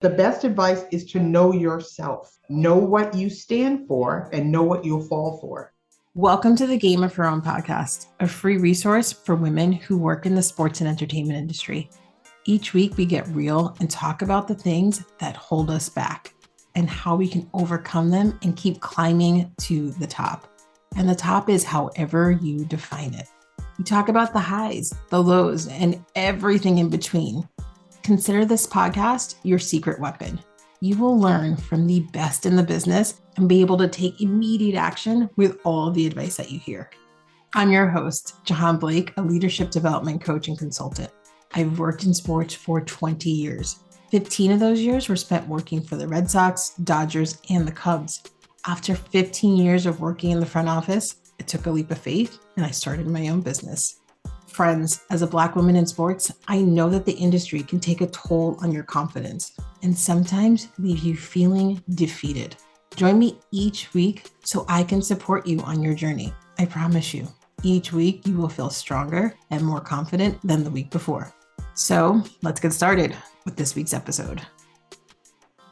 The best advice is to know yourself, know what you stand for, and know what you'll fall for. Welcome to the Game of Her Own podcast, a free resource for women who work in the sports and entertainment industry. Each week, we get real and talk about the things that hold us back and how we can overcome them and keep climbing to the top. And the top is however you define it. We talk about the highs, the lows, and everything in between. Consider this podcast your secret weapon. You will learn from the best in the business and be able to take immediate action with all the advice that you hear. I'm your host, Jahaan Blake, a leadership development coach and consultant. I've worked in sports for 20 years. 15 of those years were spent working for the Red Sox, Dodgers, and the Cubs. After 15 years of working in the front office, I took a leap of faith and I started my own business. Friends, as a Black woman in sports, I know that the industry can take a toll on your confidence and sometimes leave you feeling defeated. Join me each week so I can support you on your journey. I promise you, each week you will feel stronger and more confident than the week before. So let's get started with this week's episode.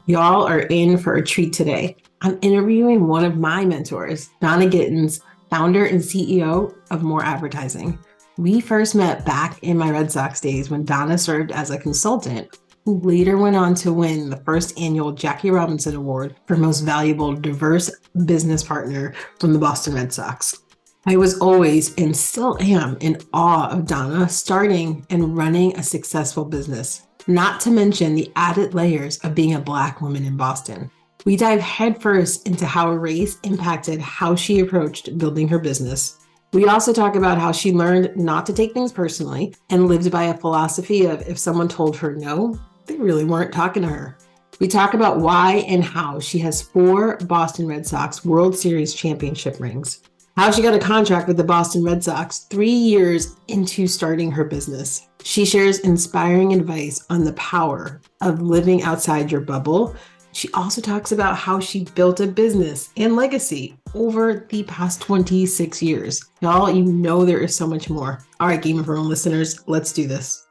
Y'all are in for a treat today. I'm interviewing one of my mentors, Donna Gittens, founder and CEO of More Advertising. We first met back in my Red Sox days when Donna served as a consultant, who later went on to win the first annual Jackie Robinson Award for Most Valuable Diverse Business Partner from the Boston Red Sox. I was always and still am in awe of Donna starting and running a successful business, not to mention the added layers of being a Black woman in Boston. We dive headfirst into how race impacted how she approached building her business. We also talk about how she learned not to take things personally and lived by a philosophy of if someone told her no, they really weren't talking to her. We talk about why and how she has 4 Boston Red Sox World Series championship rings, how she got a contract with the Boston Red Sox 3 years into starting her business. She shares inspiring advice on the power of living outside your bubble. She also talks about how she built a business and legacy over the past 26 years. Y'all, you know there is so much more. All right, Game of Her Own listeners, let's do this.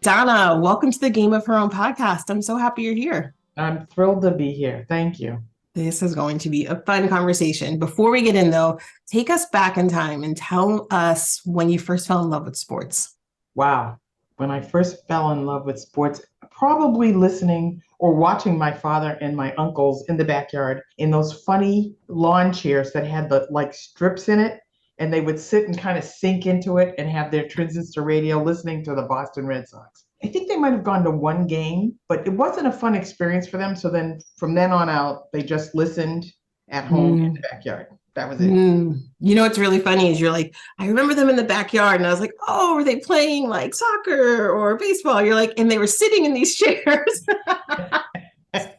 Donna, welcome to the Game of Her Own podcast. I'm so happy you're here. I'm thrilled to be here. Thank you. This is going to be a fun conversation. Before we get in, though, take us back in time and tell us when you first fell in love with sports. Wow. When I first fell in love with sports, probably listening or watching my father and my uncles in the backyard in those funny lawn chairs that had the strips in it, and they would sit and kind of sink into it and have their transistor radio listening to the Boston Red Sox. I think they might have gone to one game, but it wasn't a fun experience for them. So then from then on out, they just listened at home in the backyard. That was it. You know what's really funny is you're like, I remember them in the backyard, and I was like, oh, were they playing like soccer or baseball? You're like, and they were sitting in these chairs.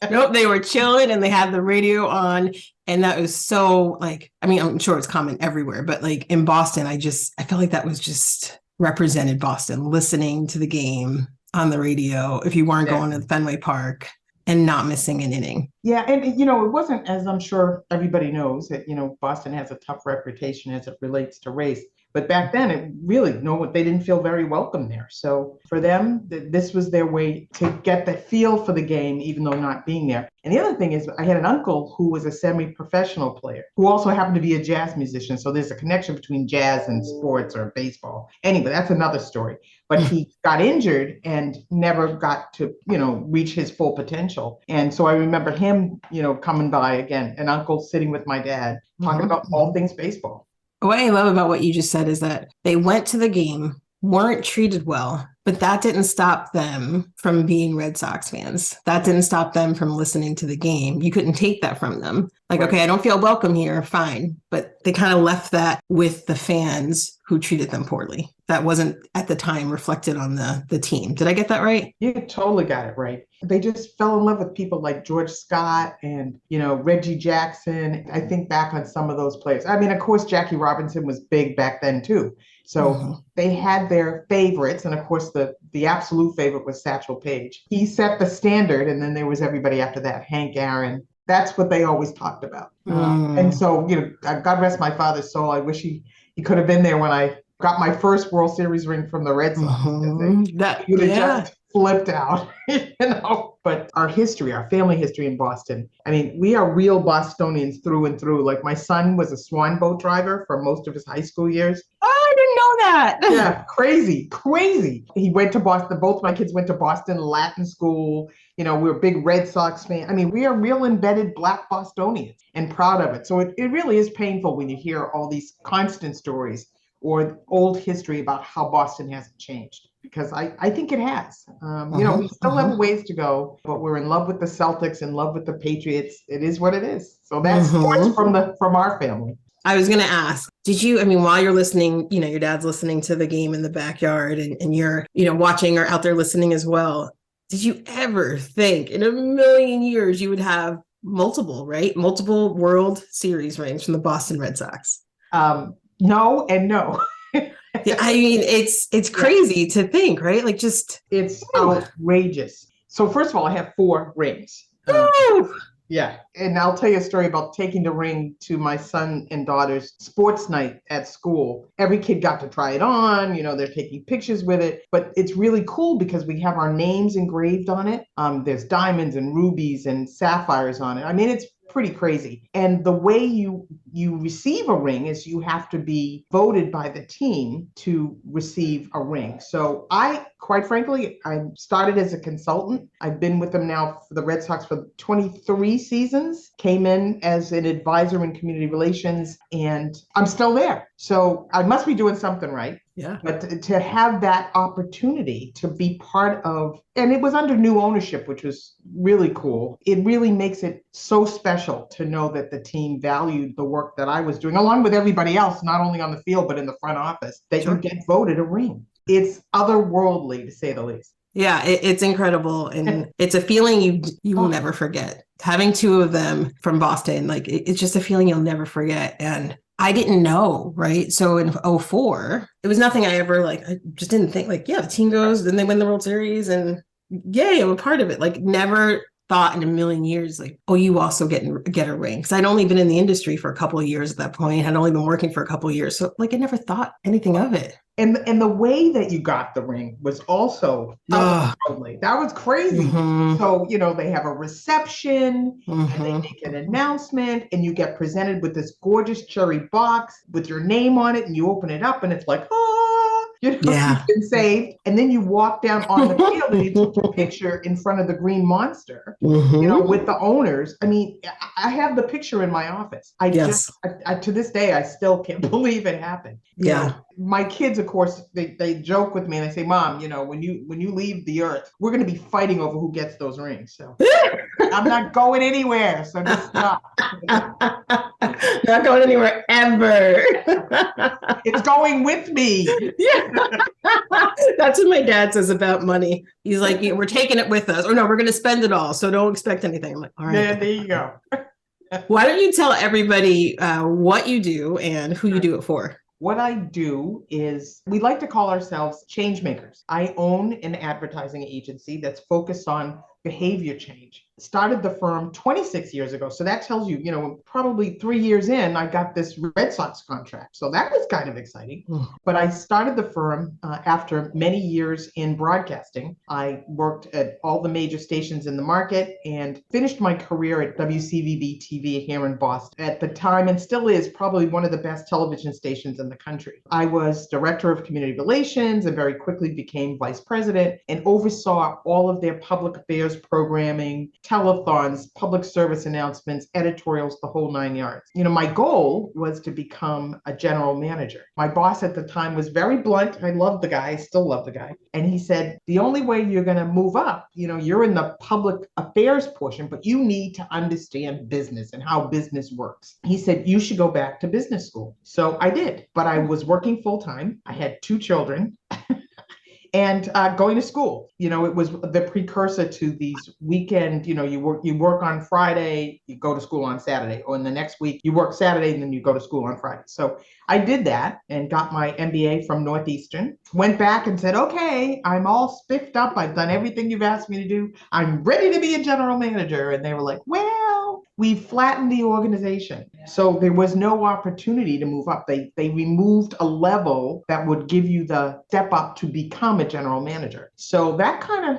Nope, they were chilling and they had the radio on. And that was so I'm sure it's common everywhere, but in Boston, I felt like that was just represented Boston, listening to the game on the radio if you weren't going to Fenway Park and not missing an inning. Yeah. And, it wasn't, as I'm sure everybody knows, that, Boston has a tough reputation as it relates to race. But back then, they didn't feel very welcome there. So for them, this was their way to get the feel for the game, even though not being there. And the other thing is, I had an uncle who was a semi-professional player who also happened to be a jazz musician. So there's a connection between jazz and sports or baseball. Anyway, that's another story. But he got injured and never got to, reach his full potential. And so I remember him, coming by again, an uncle sitting with my dad, talking about all things baseball. What I love about what you just said is that they went to the game, weren't treated well, but that didn't stop them from being Red Sox fans. That didn't stop them from listening to the game. You couldn't take that from them. Okay, I don't feel welcome here, fine. But they kind of left that with the fans who treated them poorly. That wasn't at the time reflected on the team. Did I get that right? You totally got it right. They just fell in love with people like George Scott and, Reggie Jackson. I think back on some of those players. I mean, of course, Jackie Robinson was big back then, too. So they had their favorites. And of course, the absolute favorite was Satchel Paige. He set the standard. And then there was everybody after that, Hank Aaron. That's what they always talked about. And so, God rest my father's soul. I wish he could have been there when I got my first World Series ring from the Red Sox. flipped out, But our history, our family history in Boston, I mean, we are real Bostonians through and through. Like my son was a swan boat driver for most of his high school years. Oh, I didn't know that. Yeah, crazy, crazy. He went to Boston. Both my kids went to Boston Latin school. We're big Red Sox fans. I mean, we are real embedded Black Bostonians and proud of it. So it really is painful when you hear all these constant stories or old history about how Boston hasn't changed. Because I think it has. We still have a ways to go, but we're in love with the Celtics, in love with the Patriots. It is what it is. So that's sports from our family. I was going to ask, while you're listening, your dad's listening to the game in the backyard and you're, watching or out there listening as well. Did you ever think in a million years you would have multiple World Series rings from the Boston Red Sox? No and no. I mean, it's crazy to think, right? Like it's outrageous. So first of all, I have 4 rings. Yeah. And I'll tell you a story about taking the ring to my son and daughter's sports night at school. Every kid got to try it on, they're taking pictures with it, but it's really cool because we have our names engraved on it. There's diamonds and rubies and sapphires on it. I mean, it's pretty crazy. And the way you receive a ring is you have to be voted by the team to receive a ring. So quite frankly, I started as a consultant. I've been with them now for the Red Sox for 23 seasons, came in as an advisor in community relations, and I'm still there. So I must be doing something right. Yeah. But to have that opportunity to be part of, and it was under new ownership, which was really cool. It really makes it so special to know that the team valued the work that I was doing, along with everybody else, not only on the field, but in the front office, that you get voted a ring. It's otherworldly, to say the least. Yeah, it's incredible. And it's a feeling you will never forget. Having 2 of them from Boston, like it's just a feeling you'll never forget. And I didn't know, right? So in 2004, it was nothing I ever I just didn't think the team goes, then they win the World Series and yay, I'm a part of it. Never thought in a million years, you also get a ring. Because I'd only been in the industry for a couple of years at that point. I'd only been working for a couple of years. So I never thought anything of it. And the way that you got the ring was also otherworldly. That was crazy. So, they have a reception and they make an announcement and you get presented with this gorgeous cherry box with your name on it and you open it up and it's you've been saved. And then you walk down on the field and you take a picture in front of the green monster, with the owners. I mean, I have the picture in my office. To this day, I still can't believe it happened. My kids, of course, they joke with me and they say, Mom, when you leave the earth, we're going to be fighting over who gets those rings. So I'm not going anywhere. So just stop. Not going anywhere ever. It's going with me. Yeah. That's what my dad says about money. He's like, we're taking it with us. Or no, we're going to spend it all. So don't expect anything. I'm like, all right. Yeah, there you go. Why don't you tell everybody what you do and who you do it for? What I do is we like to call ourselves change makers. I own an advertising agency that's focused on behavior change. Started the firm 26 years ago. So that tells you, probably 3 years in, I got this Red Sox contract. So that was kind of exciting. But I started the firm after many years in broadcasting. I worked at all the major stations in the market and finished my career at WCVB TV here in Boston. At the time, and still is, probably one of the best television stations in the country. I was director of community relations and very quickly became vice president and oversaw all of their public affairs programming, telethons, public service announcements, editorials, the whole 9 yards. My goal was to become a general manager. My boss at the time was very blunt. I loved the guy. I still love the guy. And he said, the only way you're going to move up, you're in the public affairs portion, but you need to understand business and how business works. He said, you should go back to business school. So I did, but I was working full time. I had 2 children. And going to school, it was the precursor to these weekend, you work on Friday, you go to school on Saturday, or in the next week, you work Saturday and then you go to school on Friday. So I did that and got my MBA from Northeastern, went back and said, okay, I'm all spiffed up. I've done everything you've asked me to do. I'm ready to be a general manager. And they were like, well, we flattened the organization. So there was no opportunity to move up. They removed a level that would give you the step up to become a general manager. So that kind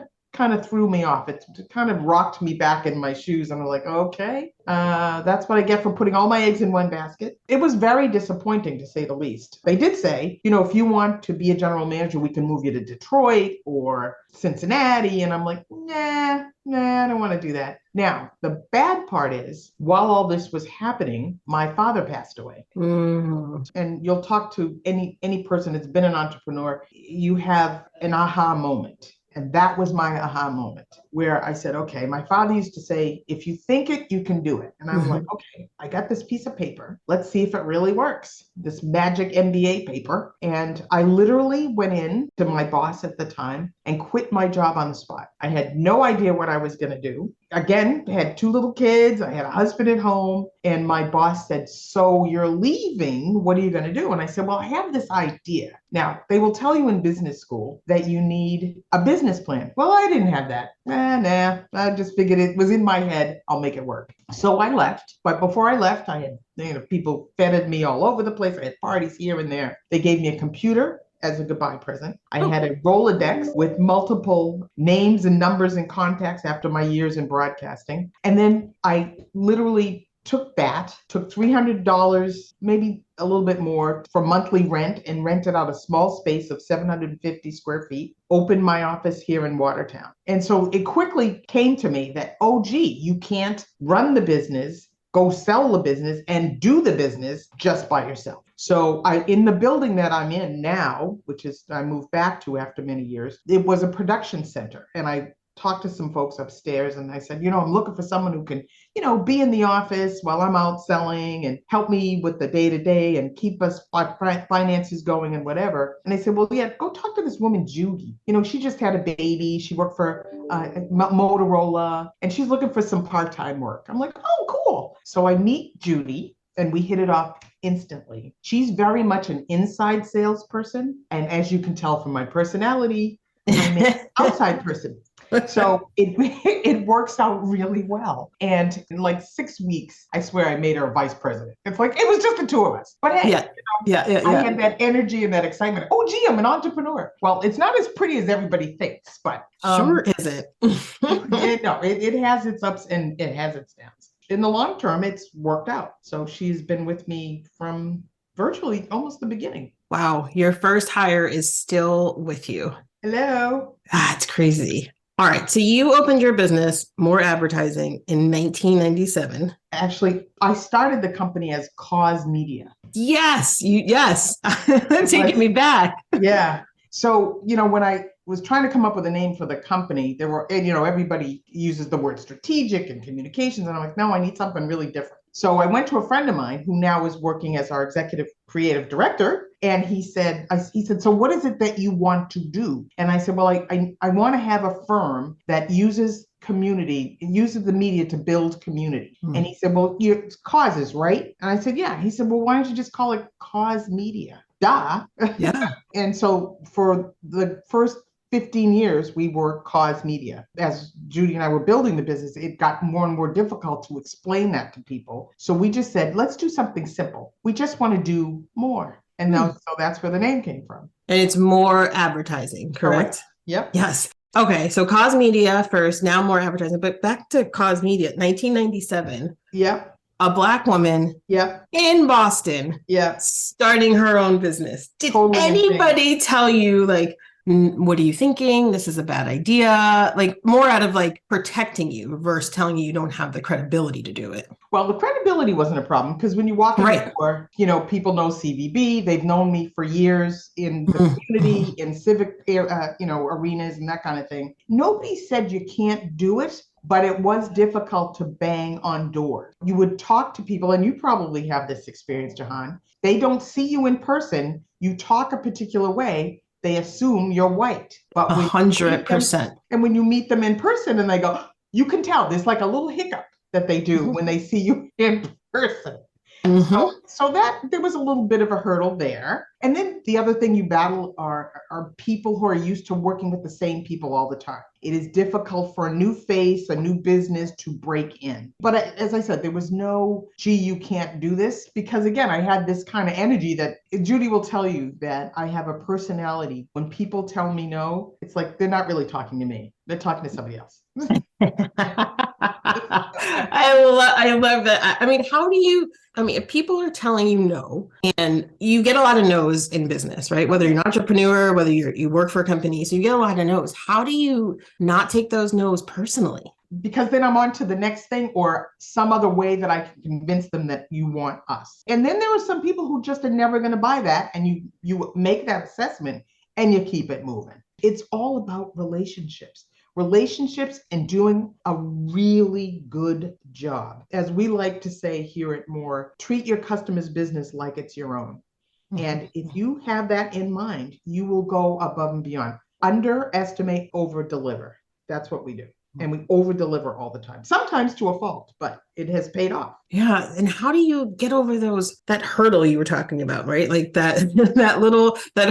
of threw me off. It kind of rocked me back in my shoes. And I'm like, okay, that's what I get for putting all my eggs in one basket. It was very disappointing, to say the least. They did say, if you want to be a general manager, we can move you to Detroit or Cincinnati. And I'm like, nah, I don't want to do that. Now, the bad part is, while all this was happening, my father passed away. And you'll talk to any person that's been an entrepreneur, you have an aha moment. And that was my aha moment, where I said, okay, my father used to say, if you think it, you can do it. And I'm like, okay, I got this piece of paper. Let's see if it really works. This magic MBA paper. And I literally went in to my boss at the time and quit my job on the spot. I had no idea what I was going to do. Again, I had 2 little kids. I had a husband at home. And my boss said, so you're leaving. What are you going to do? And I said, well, I have this idea. Now, they will tell you in business school that you need a business plan. Well, I didn't have that. I just figured it was in my head. I'll make it work. So I left. But before I left, I had people feted me all over the place. I had parties here and there. They gave me a computer as a goodbye present. I had a Rolodex with multiple names and numbers and contacts after my years in broadcasting. And then I literally took $300, maybe a little bit more, for monthly rent, and rented out a small space of 750 square feet, opened my office here in Watertown. And so it quickly came to me that, oh, gee, you can't run the business, go sell the business, and do the business just by yourself. So in the building that I'm in now, which is I moved back to after many years, it was a production center. And I talked to some folks upstairs and I said, I'm looking for someone who can, be in the office while I'm out selling and help me with the day-to-day and keep us finances going and whatever. And they said, well, yeah, go talk to this woman, Judy. She just had a baby. She worked for Motorola and she's looking for some part-time work. I'm like, oh, cool. So I meet Judy and we hit it off instantly. She's very much an inside salesperson. And as you can tell from my personality, I'm an outside person. So it works out really well. And in like 6 weeks, I swear I made her a vice president. It's like, it was just the 2 of us. But hey, I had that energy and that excitement. Oh, gee, I'm an entrepreneur. Well, it's not as pretty as everybody thinks, but sure isn't. it has its ups and it has its downs. In the long term, it's worked out. So she's been with me from virtually almost the beginning. Wow. Your first hire is still with you. Hello. It's crazy. All right. So you opened your business, More Advertising, in 1997. Actually, I started the company as Cause Media. Yes. Taking me back. Yeah. So, when I was trying to come up with a name for the company, there were, everybody uses the word strategic and communications. And I'm like, no, I need something really different. So I went to a friend of mine who now is working as our executive creative director. And he said, so what is it that you want to do? And I said, well, I want to have a firm that uses the media to build community. And he said, well, it's causes, right? And I said, yeah. He said, well, why don't you just call it Cause Media? Duh. Yeah. And so for the first 15 years, we were Cause Media. As Judy and I were building the business, it got more and more difficult to explain that to people. So we just said, let's do something simple. We just want to do more. And now, so that's where the name came from. And it's More Advertising, correct? Yep. Yes. Okay. So Cause Media first, now More Advertising. But back to Cause Media, 1997. Yep. A Black woman in Boston starting her own business. Did anybody tell you, like, what are you thinking? This is a bad idea. Like, more out of like protecting you versus telling you don't have the credibility to do it. Well, the credibility wasn't a problem because when you walk in the door, people know CVB. They've known me for years in the community, in civic, arenas and that kind of thing. Nobody said you can't do it, but it was difficult to bang on doors. You would talk to people, and you probably have this experience, Jahaan. They don't see you in person. You talk a particular way. They assume you're white. But 100%. And when you meet them in person and they go, you can tell there's like a little hiccup that they do when they see you in person. Mm-hmm. So that there was a little bit of a hurdle there. And then the other thing you battle are people who are used to working with the same people all the time. It is difficult for a new face, a new business to break in. But as I said, there was no, gee, you can't do this. Because again, I had this kind of energy that Judy will tell you that I have a personality. When people tell me no, it's like they're not really talking to me. They're talking to somebody else. I love that. I mean, if people are telling you no, and you get a lot of no's in business, right? Whether you're an entrepreneur, whether you work for a company, so you get a lot of no's. How do you not take those no's personally? Because then I'm on to the next thing or some other way that I can convince them that you want us. And then there are some people who just are never going to buy that. And you make that assessment and you keep it moving. It's all about relationships and doing a really good job. As we like to say here at Moore, treat your customer's business like it's your own. And if you have that in mind, you will go above and beyond. Underestimate, over deliver. That's what we do. And we over deliver all the time, sometimes to a fault, but it has paid off. Yeah. And how do you get over that hurdle you were talking about, right? Like that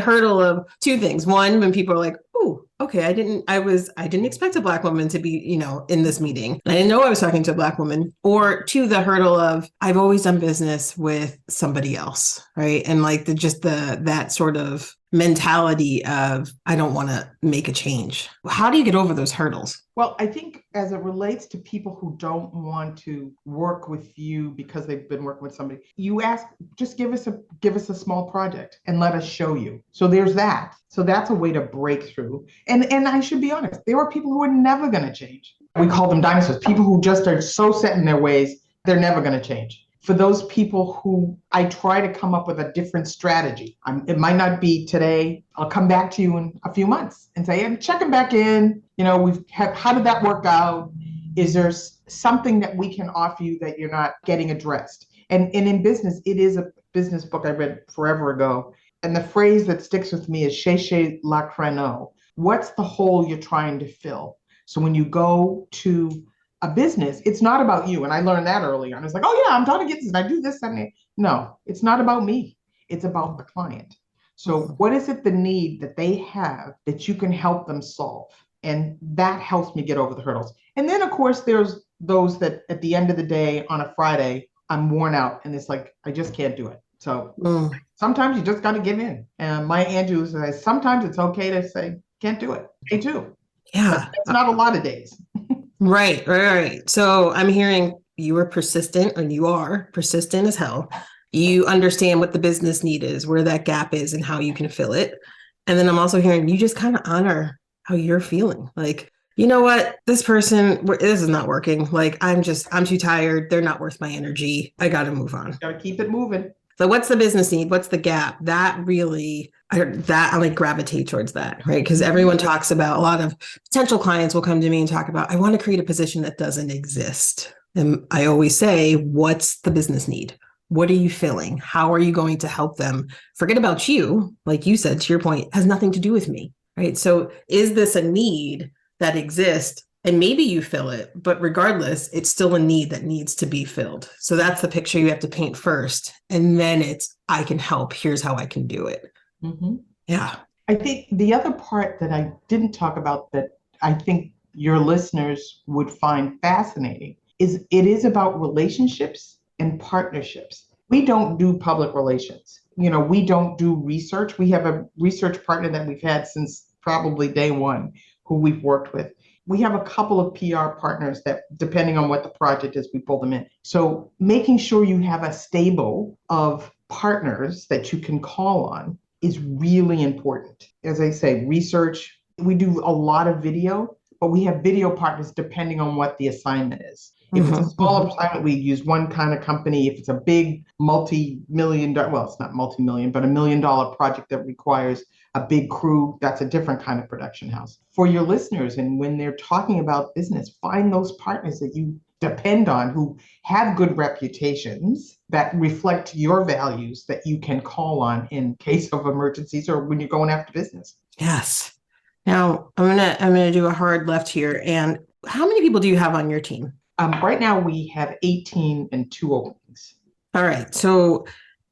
hurdle of two things. One, when people are like, oh, okay, I didn't expect a Black woman to be, in this meeting. I didn't know I was talking to a Black woman. Or two, the hurdle of, I've always done business with somebody else, right? And like that sort of mentality of, I don't want to make a change. How do you get over those hurdles? Well, I think as it relates to people who don't want to work with you because they've been working with somebody, you ask, just give us a small project and let us show you. So there's that. So that's a way to break through. And I should be honest, there are people who are never going to change. We call them dinosaurs, people who just are so set in their ways, they're never going to change. For those people who I try to come up with a different strategy, it might not be today. I'll come back to you in a few months and say, I'm checking back in. How did that work out? Is there something that we can offer you that you're not getting addressed? And in business, it is a business book I read forever ago. And the phrase that sticks with me is cherchez la créneau. What's the hole you're trying to fill? So when you go to a business, it's not about you. And I learned that early on. It's like, oh yeah, I'm Donna Gittens and I do this. No, it's not about me. It's about the client. So what is it, the need that they have that you can help them solve? And that helps me get over the hurdles. And then of course, there's those that at the end of the day on a Friday, I'm worn out and it's like, I just can't do it. So sometimes you just got to give in. And Maya Angelou says, sometimes it's okay to say, can't do it. Me too. Yeah. It's not a lot of days. Right. So I'm hearing you are persistent, and you are persistent as hell. You understand what the business need is, where that gap is, and how you can fill it. And then I'm also hearing you just kind of honor how you're feeling. Like, you know what, this is not working. Like, I'm too tired. They're not worth my energy. I got to move on. Got to keep it moving. So what's the business need? What's the gap? I like gravitate towards that, right? Because everyone talks about, a lot of potential clients will come to me and talk about, I want to create a position that doesn't exist. And I always say, what's the business need? What are you filling? How are you going to help them? Forget about you. Like you said, to your point, has nothing to do with me, right? So is this a need that exists? And maybe you fill it, but regardless, it's still a need that needs to be filled. So that's the picture you have to paint first. And then it's, I can help. Here's how I can do it. Mm-hmm. Yeah. I think the other part that I didn't talk about that I think your listeners would find fascinating is it is about relationships and partnerships. We don't do public relations. We don't do research. We have a research partner that we've had since probably day one who we've worked with. We have a couple of PR partners that, depending on what the project is, we pull them in. So making sure you have a stable of partners that you can call on is really important. As I say, research, we do a lot of video, but we have video partners depending on what the assignment is. If it's a small assignment, we use one kind of company. If it's a big multi-million dollar, well, it's not multi-million, but $1 million project that requires a big crew, that's a different kind of production house. For your listeners, and when they're talking about business, find those partners that you depend on who have good reputations that reflect your values that you can call on in case of emergencies or when you're going after business. Yes. Now I'm gonna do a hard left here. And how many people do you have on your team? Right now we have 18 and 2 openings. All right. So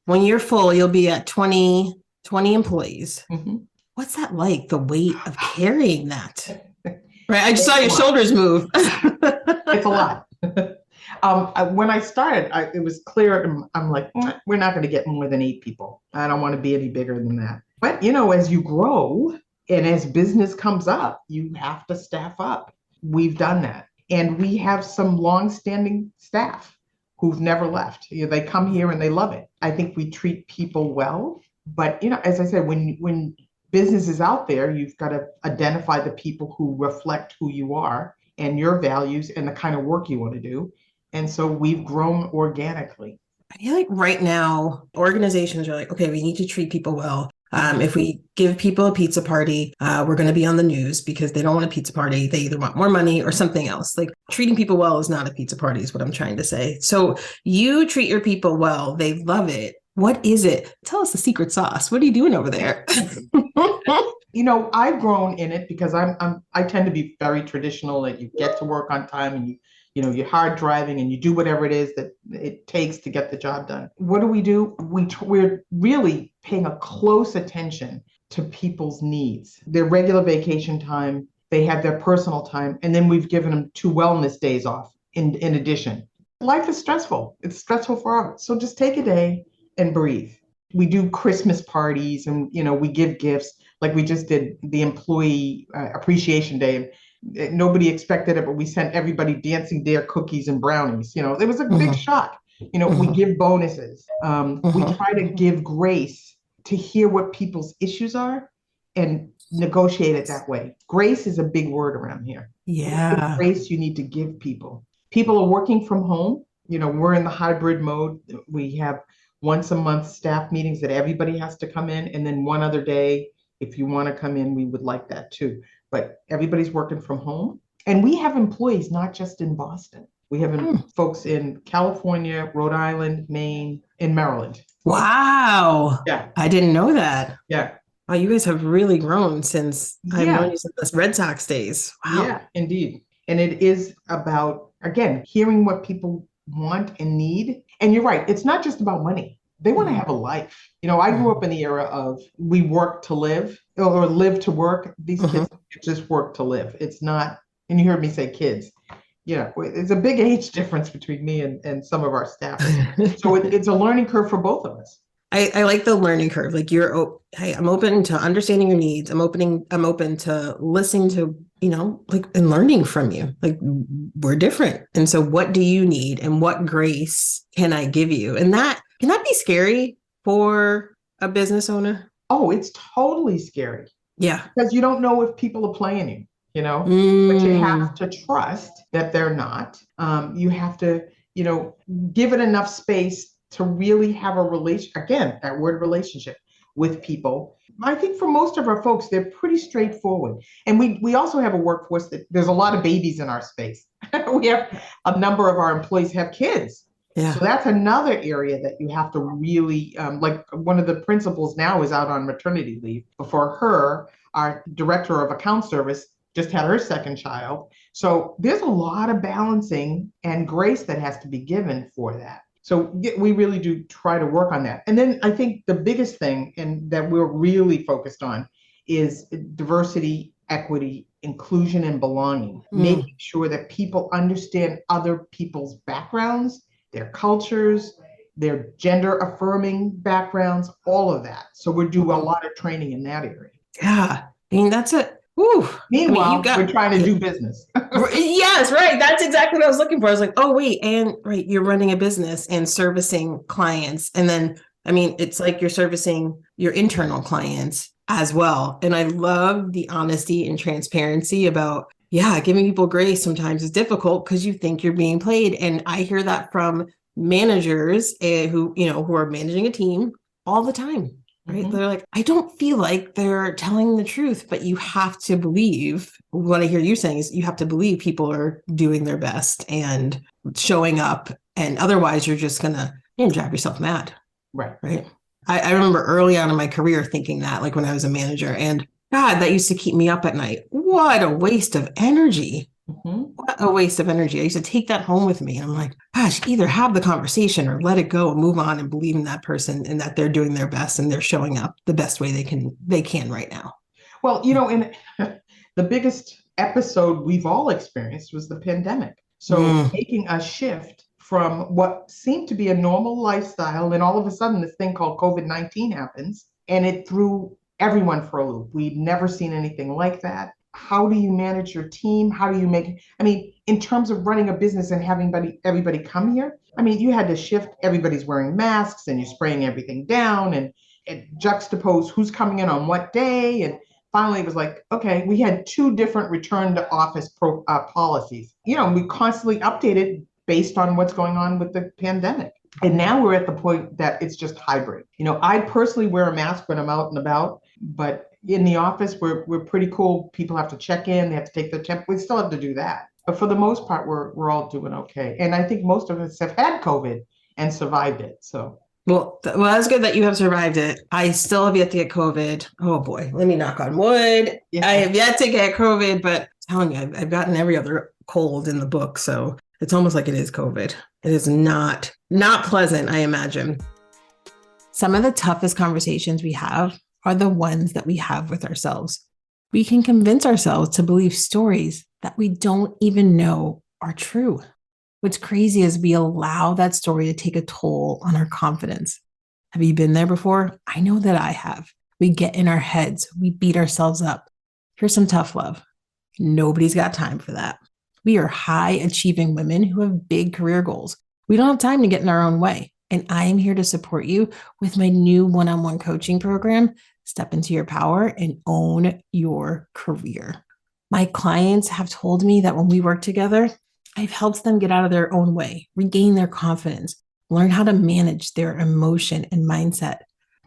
when you're full, you'll be at 20 employees. Mm-hmm. What's that like, the weight of carrying that? Right. I just saw your It's a lot. shoulders move. It's a lot. When I started, it was clear. I'm like, we're not going to get more than 8 people. I don't want to be any bigger than that. But, as you grow and as business comes up, you have to staff up. We've done that. And we have some longstanding staff who've never left. They come here and they love it. I think we treat people well. But, as I said, when business is out there, you've got to identify the people who reflect who you are and your values and the kind of work you want to do. And so we've grown organically. I feel like right now, organizations are like, okay, we need to treat people well. If we give people a pizza party, we're going to be on the news because they don't want a pizza party. They either want more money or something else. Like, treating people well is not a pizza party is what I'm trying to say. So you treat your people well. They love it. What is it? Tell us the secret sauce. What are you doing over there? I've grown in it because I tend to be very traditional, that you get to work on time and you're hard driving and you do whatever it is that it takes to get the job done. What do? We're really paying a close attention to people's needs, their regular vacation time, they have their personal time, and then we've given them 2 wellness days off in addition. Life is stressful. It's stressful for all. So just take a day and breathe. We do Christmas parties and, we give gifts. Like we just did the employee appreciation day. Nobody expected it, but we sent everybody dancing dare cookies and brownies. It was a big shock. We give bonuses. We try to give grace to hear what people's issues are and negotiate it that way. Grace is a big word around here. Yeah. The grace you need to give people. People are working from home. We're in the hybrid mode. We have once a month staff meetings that everybody has to come in, and then one other day, if you want to come in, we would like that too. But everybody's working from home. And we have employees not just in Boston. We have folks in California, Rhode Island, Maine, and Maryland. Wow. Yeah. I didn't know that. Yeah. Oh, you guys have really grown since I've known you since the Red Sox days. Wow. Yeah, indeed. And it is about, again, hearing what people want and need. And you're right, it's not just about money. They want to have a life. I grew up in the era of we work to live or live to work. These kids just work to live. It's not, and you heard me say kids, it's a big age difference between me and some of our staff. So it's a learning curve for both of us. I like the learning curve. Like hey, I'm open to understanding your needs. I'm open to listening to, and learning from you. Like, we're different. And so what do you need and what grace can I give you? And can that be scary for a business owner? Oh, it's totally scary. Yeah. Because you don't know if people are playing you, but you have to trust that they're not. You have to, give it enough space to really have a again, that word relationship with people. I think for most of our folks, they're pretty straightforward. And we also have a workforce that there's a lot of babies in our space. We have a number of our employees have kids. Yeah. So that's another area that you have to really, like one of the principals now is out on maternity leave. Before her, our director of account service just had her second child. So there's a lot of balancing and grace that has to be given for that. So we really do try to work on that. And then I think the biggest thing and that we're really focused on is diversity, equity, inclusion, and belonging, making sure that people understand other people's backgrounds, their cultures, their gender affirming backgrounds, all of that. So we do a lot of training in that area. Yeah. That's it. Meanwhile, we're trying to do business. Yes, right. That's exactly what I was looking for. I was like, oh, wait. And right, you're running a business and servicing clients. And then, it's like you're servicing your internal clients as well. And I love the honesty and transparency about, giving people grace sometimes is difficult because you think you're being played. And I hear that from managers who are managing a team all the time. Right. They're like, I don't feel like they're telling the truth, but you have to believe what I hear you saying is you have to believe people are doing their best and showing up. And otherwise, you're just going to drive yourself mad. Right. I remember early on in my career thinking that, like when I was a manager, and God, that used to keep me up at night. What a waste of energy. Mhm. What a waste of energy. I used to take that home with me. And I'm like, gosh, either have the conversation or let it go and move on and believe in that person and that they're doing their best and they're showing up the best way they can right now. Well, and the biggest episode we've all experienced was the pandemic. So Mm. making a shift from what seemed to be a normal lifestyle, and all of a sudden this thing called COVID-19 happens, and it threw everyone for a loop. We'd never seen anything like that. How do you manage your team? How do you make, I mean, in terms of running a business and having everybody come here, I mean, you had to shift, everybody's wearing masks and you're spraying everything down and juxtapose who's coming in on what day. And finally it was like, okay, we had two different return to office policies. We constantly updated based on what's going on with the pandemic. And now we're at the point that it's just hybrid. I personally wear a mask when I'm out and about, but in the office, we're pretty cool. People have to check in, they have to take their temp. We still have to do that. But for the most part, we're all doing okay. And I think most of us have had COVID and survived it. So Well, that's good that you have survived it. I still have yet to get COVID. Oh boy, let me knock on wood. yeah. I have yet to get COVID, but I'm telling you, I've gotten every other cold in the book. So it's almost like it is COVID. It is not pleasant, I imagine. Some of the toughest conversations we have are the ones that we have with ourselves. We can convince ourselves to believe stories that we don't even know are true. What's crazy is we allow that story to take a toll on our confidence. Have you been there before? I know that I have. We get in our heads, we beat ourselves up. Here's some tough love. Nobody's got time for that. We are high achieving women who have big career goals. We don't have time to get in our own way. And I am here to support you with my new one-on-one coaching program, Step Into Your Power and Own Your Career. My clients have told me that when we work together, I've helped them get out of their own way, regain their confidence, learn how to manage their emotion and mindset.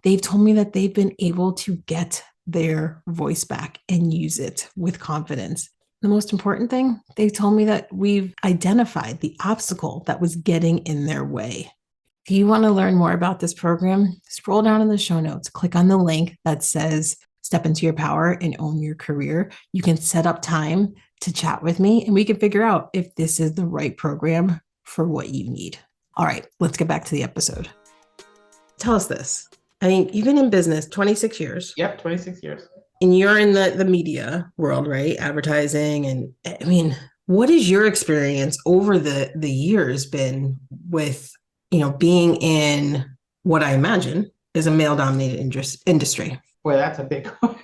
They've told me that they've been able to get their voice back and use it with confidence. The most important thing, they've told me that we've identified the obstacle that was getting in their way. If you want to learn more about this program, scroll down in the show notes, click on the link that says Step Into Your Power and Own Your Career. You can set up time to chat with me and we can figure out if this is the right program for what you need. All right, let's get back to the episode. Tell us this. I mean, you've been in business 26 years. Yep, 26 years. And you're in the media world, right? Advertising. And I mean, what is your experience over the years been with, being in what I imagine is a male-dominated industry? Boy, that's a big one.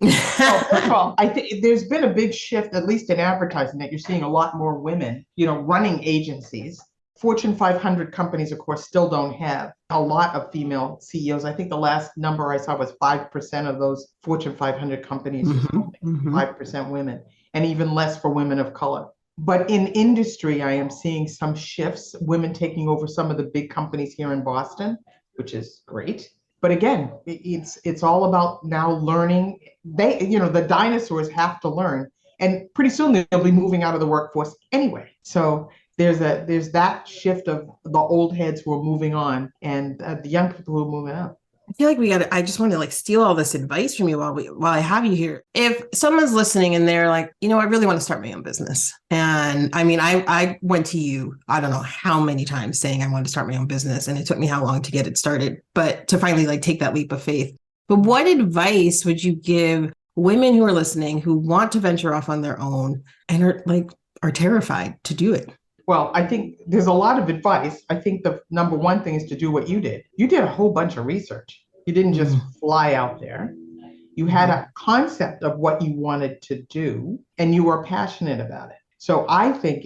Well, first of all, I think there's been a big shift, at least in advertising, that you're seeing a lot more women, running agencies. Fortune 500 companies, of course, still don't have a lot of female CEOs. I think the last number I saw was 5% of those Fortune 500 companies, 5% women, and even less for women of color. But in industry, I am seeing some shifts, women taking over some of the big companies here in Boston, which is great. But again, it's all about now learning. The dinosaurs have to learn, and pretty soon they'll be moving out of the workforce anyway. So there's that shift of the old heads who are moving on, and the young people who are moving up. I feel like I just want to steal all this advice from you while I have you here. If someone's listening and they're like, I really want to start my own business. And I mean, I went to you, I don't know how many times saying I wanted to start my own business. And it took me how long to get it started, but to finally take that leap of faith. But what advice would you give women who are listening, who want to venture off on their own and are terrified to do it? Well, I think there's a lot of advice. I think the number one thing is to do what you did. You did a whole bunch of research. You didn't just fly out there. You had a concept of what you wanted to do, and you were passionate about it. So I think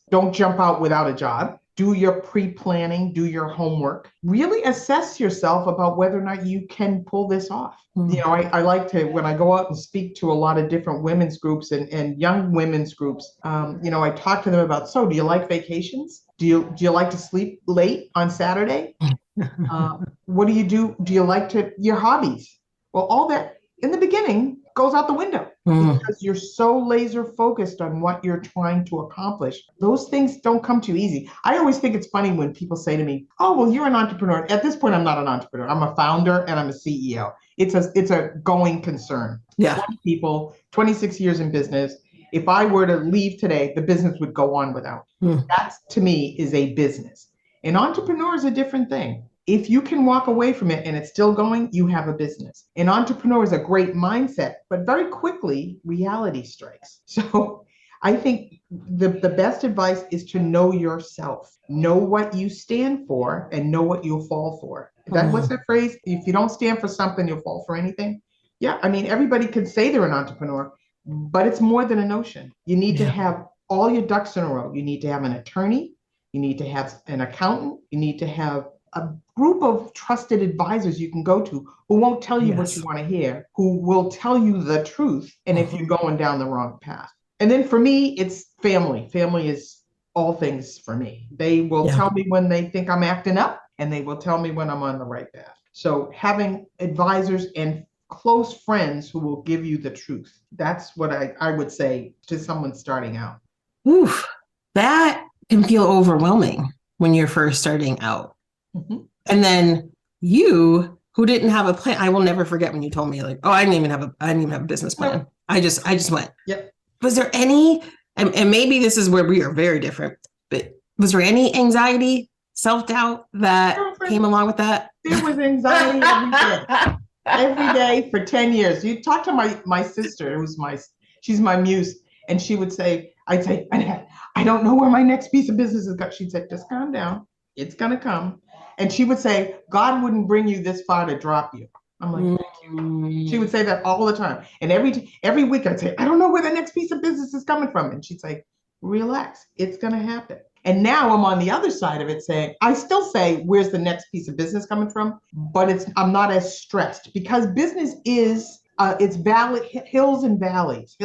don't jump out without a job. Do your pre-planning, do your homework. Really assess yourself about whether or not you can pull this off. I like to, when I go out and speak to a lot of different women's groups and young women's groups, I talk to them about, so do you like vacations? Do you like to sleep late on Saturday? What do you do? Do you like your hobbies? Well, all that in the beginning goes out the window because you're so laser focused on what you're trying to accomplish. Those things don't come too easy. I always think it's funny when people say to me, oh, well, you're an entrepreneur. At this point, I'm not an entrepreneur. I'm a founder and I'm a CEO. It's a going concern. Yeah. 20 people, 26 years in business. if I were to leave today, the business would go on without. That to me is a business. An entrepreneur is a different thing. If you can walk away from it and it's still going, you have a business. An entrepreneur is a great mindset, but very quickly reality strikes. So I think the best advice is to know yourself, know what you stand for, and know what you'll fall for. What's that phrase? If you don't stand for something, you'll fall for anything. Yeah, I mean, everybody could say they're an entrepreneur, but it's more than a notion. You need to have all your ducks in a row. You need to have an attorney. You need to have an accountant. You need to have a group of trusted advisors you can go to who won't tell you what you want to hear, who will tell you the truth, and if you're going down the wrong path. And then for me, it's family. Family is all things for me. They will tell me when they think I'm acting up, and they will tell me when I'm on the right path. So having advisors and close friends who will give you the truth. That's what I would say to someone starting out. Oof, that can feel overwhelming when you're first starting out. And then you, who didn't have a plan, I will never forget when you told me, like, oh, I didn't even have a business plan. No. I just went. Yep. Was there any, and maybe this is where we are very different, but was there any anxiety, self-doubt that came along with that? There was anxiety every day. Every day for 10 years. You talk to my sister, she's my muse, and she would say, I'd say, I don't know where my next piece of business is going. She'd say, just calm down. It's going to come. And she would say, God wouldn't bring you this far to drop you. I'm like, thank you. She would say that all the time. And every week I'd say, I don't know where the next piece of business is coming from. And she'd say, relax, it's going to happen. And now I'm on the other side of it saying, I still say, where's the next piece of business coming from? But I'm not as stressed because business is, it's hills and valleys.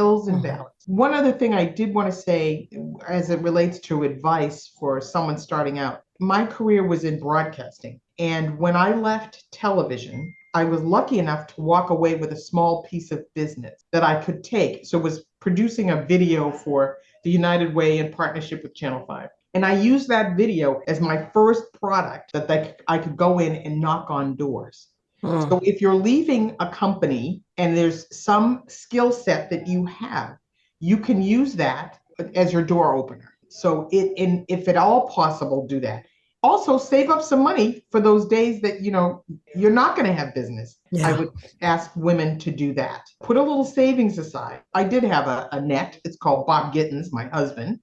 One other thing I did want to say as it relates to advice for someone starting out, my career was in broadcasting. And when I left television, I was lucky enough to walk away with a small piece of business that I could take. So it was producing a video for the United Way in partnership with Channel 5. And I used that video as my first product that I could go in and knock on doors. So if you're leaving a company and there's some skill set that you have, you can use that as your door opener. So if at all possible, do that. Also save up some money for those days that, you're not going to have business. Yeah. I would ask women to do that. Put a little savings aside. I did have a net. It's called Bob Gittens, my husband.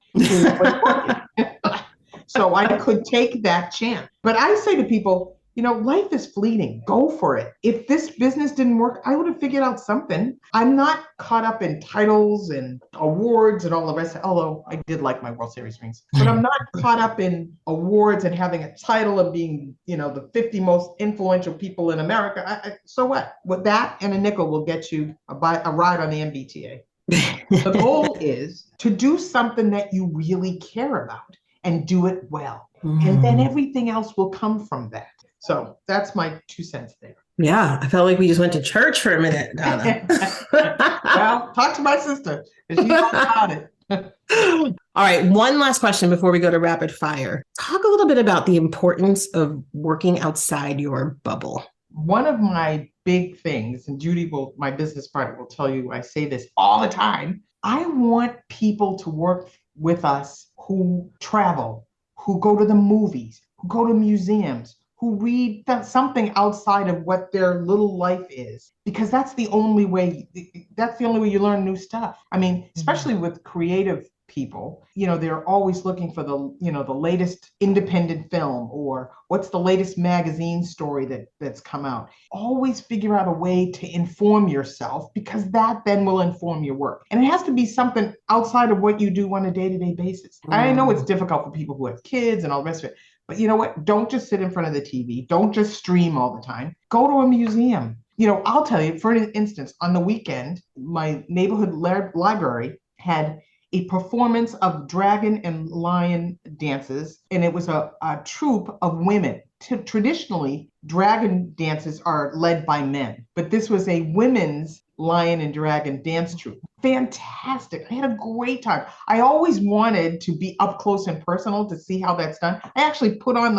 So I could take that chance. But I say to people, life is fleeting. Go for it. If this business didn't work, I would have figured out something. I'm not caught up in titles and awards and all the rest, although I did like my World Series rings. But I'm not caught up in awards and having a title of being, the 50 most influential people in America. So what? With that and a nickel will get you a ride on the MBTA. The goal is to do something that you really care about and do it well. And then everything else will come from that. So that's my 2 cents there. Yeah, I felt like we just went to church for a minute, Donna. Well, talk to my sister. She knows about it. All right, one last question before we go to rapid fire. Talk a little bit about the importance of working outside your bubble. One of my big things, and Judy my business partner, will tell you I say this all the time. I want people to work with us who travel, who go to the movies, who go to museums, who read something outside of what their little life is, because that's the only way you learn new stuff. I mean, especially with creative people, they're always looking for the latest independent film or what's the latest magazine story that's come out. Always figure out a way to inform yourself, because that then will inform your work. And it has to be something outside of what you do on a day-to-day basis. I know it's difficult for people who have kids and all the rest of it. But you know what? Don't just sit in front of the TV. Don't just stream all the time. Go to a museum. I'll tell you, for instance, on the weekend, my neighborhood library had a performance of dragon and lion dances, and it was a troupe of women. Traditionally, dragon dances are led by men, but this was a women's lion and dragon dance troupe. Fantastic. I had a great time. I always wanted to be up close and personal to see how that's done. I actually put on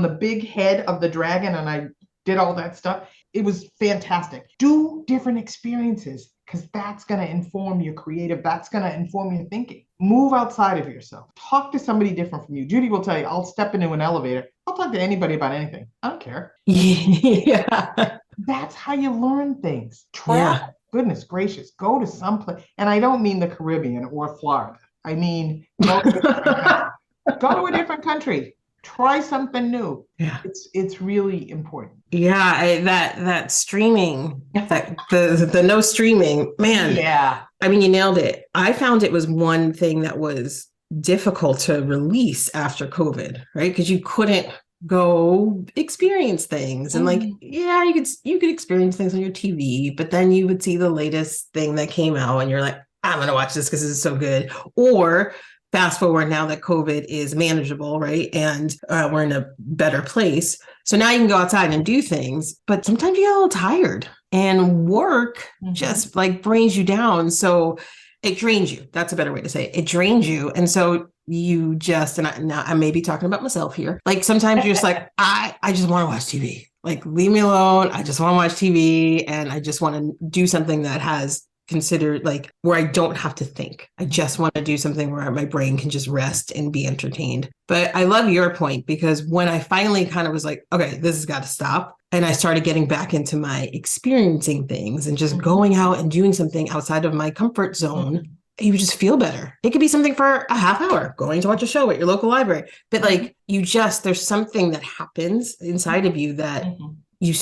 the big head of the dragon and I did all that stuff. it was fantastic. Do different experiences because that's going to inform your creative. That's going to inform your thinking. Move outside of yourself. Talk to somebody different from you. Judy will tell you, I'll step into an elevator. I'll talk to anybody about anything. I don't care. Yeah. That's how you learn things. Travel. Yeah. Goodness gracious. Go to some place. And I don't mean the Caribbean or Florida. I mean, go to a different country. Go to a different country. Try something new. Yeah. It's really important. Yeah, that streaming, that the no streaming, man. Yeah. I mean, you nailed it. I found it was one thing that was difficult to release after COVID, right? Because you couldn't go experience things. And like, yeah, you could experience things on your TV, but then you would see the latest thing that came out and you're like, I'm gonna watch this because it's so good. Or fast forward now that COVID is manageable, right? And we're in a better place. So now you can go outside and do things, but sometimes you get a little tired and work just like brings you down. So it drains you. That's a better way to say it. It drains you. And so you just, and I may be talking about myself here. Like sometimes you're just like, I just want to watch TV. Like leave me alone. I just want to watch TV and I just want to do something that has considered like where I don't have to think. I just want to do something where my brain can just rest and be entertained. But I love your point because when I finally kind of was like, okay, this has got to stop. And I started getting back into my experiencing things and just going out and doing something outside of my comfort zone. You just feel better. It could be something for a half hour, going to watch a show at your local library. But like there's something that happens inside of you that you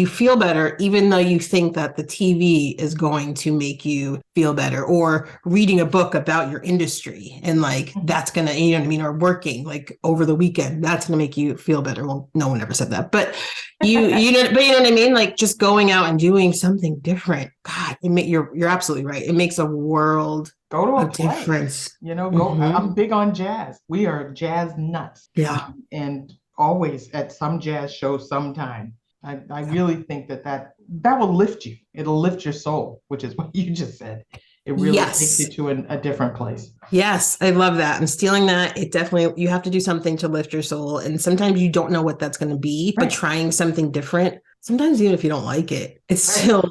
feel better, even though you think that the TV is going to make you feel better, or reading a book about your industry. And like, that's going to, you know what I mean? Or working like over the weekend, that's going to make you feel better. Well, no one ever said that, but but you know what I mean? Like just going out and doing something different. God, you're absolutely right. It makes a world go to a difference. You know, go. I'm big on jazz. We are jazz nuts. Yeah. And always at some jazz show sometime. I really think that will lift you. It'll lift your soul, which is what you just said. It really takes you to a different place. Yes, I love that. And stealing that, it definitely, you have to do something to lift your soul. And sometimes you don't know what that's going to be, but trying something different, sometimes even if you don't like it, it still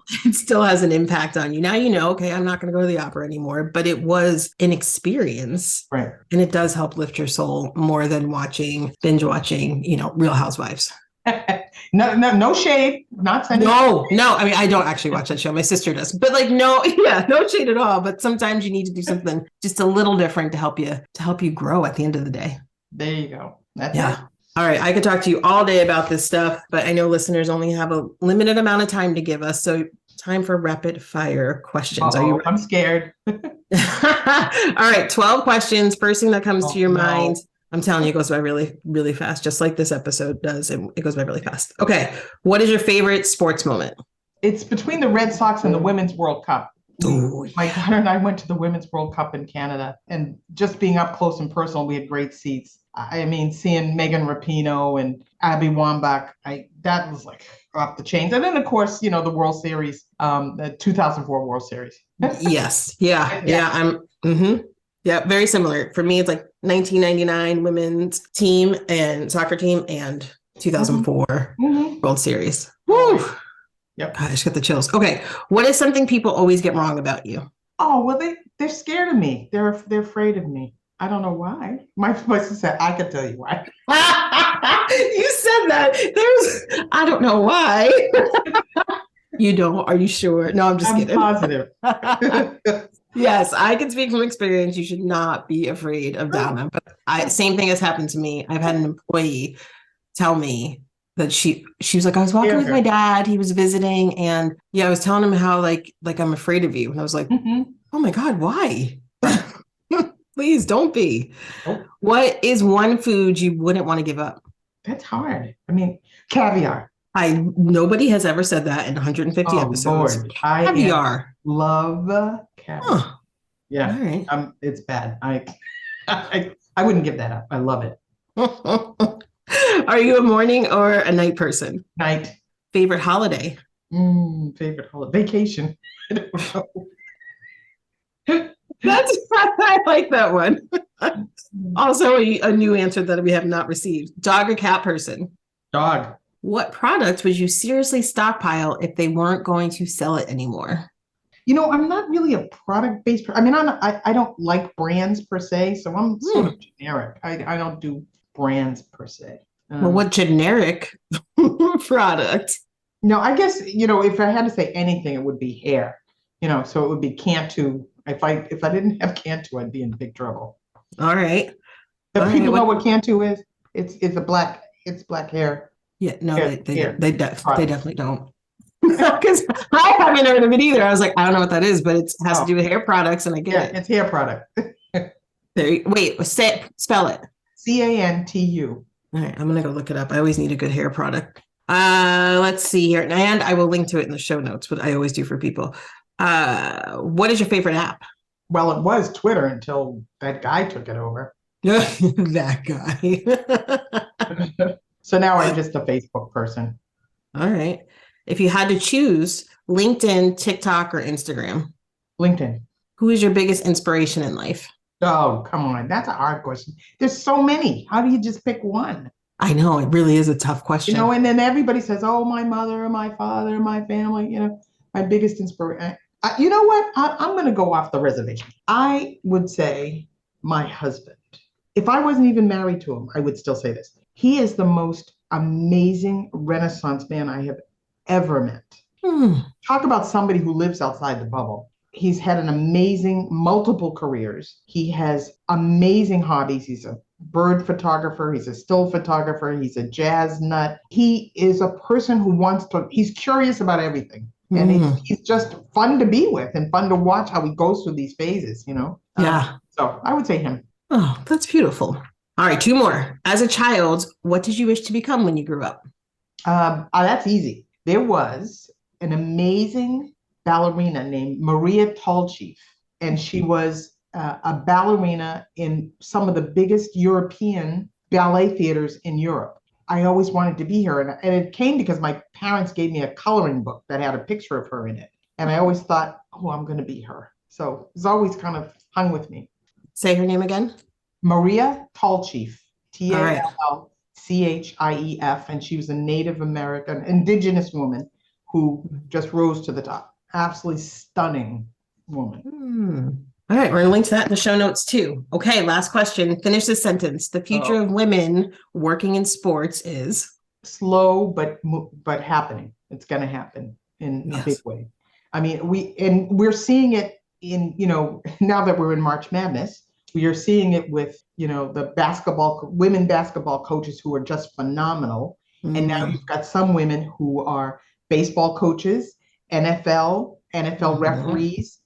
has an impact on you. Now you know, okay, I'm not going to go to the opera anymore, but it was an experience. Right. And it does help lift your soul more than binge watching, Real Housewives. No shade. Not saying no. I mean, I don't actually watch that show. My sister does, but like, no shade at all. But sometimes you need to do something just a little different to help you grow at the end of the day. There you go. That's it. All right. I could talk to you all day about this stuff, but I know listeners only have a limited amount of time to give us. So time for rapid fire questions. Are you ready? I'm scared. All right. 12 questions. First thing that comes to your mind. I'm telling you, it goes by really, really fast, just like this episode does. It goes by really fast. Okay. What is your favorite sports moment? It's between the Red Sox and the Women's World Cup. Ooh. My daughter and I went to the Women's World Cup in Canada, and just being up close and personal, we had great seats. I mean, seeing Megan Rapinoe and Abby Wambach, that was like off the chains. And then, of course, the World Series, the 2004 World Series. Yes. Yeah. Yeah, very similar. For me, it's like 1999 women's team and soccer team and 2004 World Series. Woo! Yep. God, I just got the chills. Okay. What is something people always get wrong about you? Oh, well, they're scared of me. They're afraid of me. I don't know why. My sister said, I could tell you why. You said that. I don't know why. You don't? Are you sure? No, I'm kidding. Positive. Yes, I can speak from experience. You should not be afraid of Donna. But same thing has happened to me. I've had an employee tell me that she was like, I was walking with my dad. He was visiting, and I was telling him how like I'm afraid of you. And I was like, oh my God, why? Please don't be. Nope. What is one food you wouldn't want to give up? That's hard. I mean, caviar. Nobody has ever said that in 150 episodes. Lord. Caviar. Love caviar. Huh. Yeah. All right. It's bad. I wouldn't give that up. I love it. Are you a morning or a night person? Night. Favorite holiday? Favorite holiday. Vacation. I like that one. Also, a new answer that we have not received. Dog or cat person? Dog. What product would you seriously stockpile if they weren't going to sell it anymore? I'm not really a product-based. I mean, I don't like brands per se, so I'm sort of generic. I don't do brands per se. Well, what generic product? No, I guess, if I had to say anything, it would be hair. So it would be Cantu. If I didn't have Cantu, I'd be in big trouble. All right. If people know what Cantu is, it's black hair. Yeah, no, hair, they definitely don't. Because I haven't heard of it either. I was like, I don't know what that is, but it has to do with hair products, and I get it. It's hair product. Wait, spell it. Cantu. All right, I'm gonna go look it up. I always need a good hair product. Let's see here, and I will link to it in the show notes, but I always do for people. What is your favorite app? Well, it was Twitter until that guy took it over. That guy. So now I'm just a Facebook person. All right. If you had to choose LinkedIn, TikTok, or Instagram? LinkedIn. Who is your biggest inspiration in life? Oh, come on. That's a hard question. There's so many. How do you just pick one? I know. It really is a tough question. And then everybody says, oh, my mother, my father, my family, my biggest inspiration. You know what? I'm going to go off the reservation. I would say my husband. If I wasn't even married to him, I would still say this. He is the most amazing Renaissance man I have ever met. Talk about somebody who lives outside the bubble. He's had an amazing multiple careers. He has amazing hobbies. He's a bird photographer. He's a still photographer. He's a jazz nut. He is a person who he's curious about everything. And he's just fun to be with and fun to watch how he goes through these phases, Yeah. So I would say him. Oh, that's beautiful. All right, 2 more. As a child, what did you wish to become when you grew up? That's easy. There was an amazing ballerina named Maria Tallchief, and she was a ballerina in some of the biggest European ballet theaters in Europe. I always wanted to be her, and it came because my parents gave me a coloring book that had a picture of her in it, and I always thought, oh, I'm going to be her. So it's always kind of hung with me. Say her name again. Maria Tallchief, Tallchief, and she was a Native American, indigenous woman who just rose to the top. Absolutely stunning woman. All right, we're going to link to that in the show notes too. Okay, last question. Finish this sentence. The future of women working in sports is? Slow, but happening. It's going to happen in a big way. I mean, we're seeing it in, now that we're in March Madness, we are seeing it with, the women basketball coaches who are just phenomenal. And now you've got some women who are baseball coaches, NFL referees.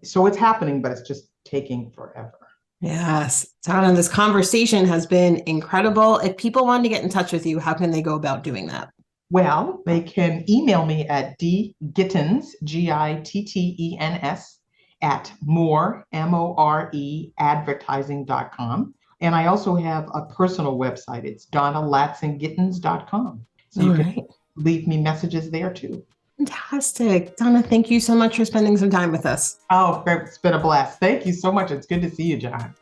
So it's happening, but it's just taking forever. Yes. Donna, this conversation has been incredible. If people want to get in touch with you, how can they go about doing that? Well, they can email me at dgittens, Gittens, at more, MORE, advertising.com. And I also have a personal website. It's DonnaLatsonGittens.com. So you can leave me messages there too. Fantastic. Donna, thank you so much for spending some time with us. Oh, it's been a blast. Thank you so much. It's good to see you, Jahaan.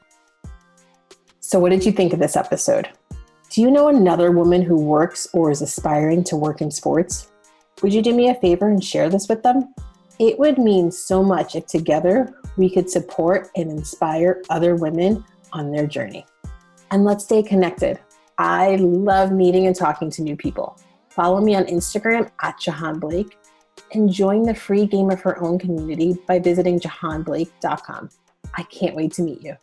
So what did you think of this episode? Do you know another woman who works or is aspiring to work in sports? Would you do me a favor and share this with them? It would mean so much if together we could support and inspire other women on their journey. And let's stay connected. I love meeting and talking to new people. Follow me on Instagram at Jahaan Blake and join the free Game of Her Own community by visiting jahaanblake.com. I can't wait to meet you.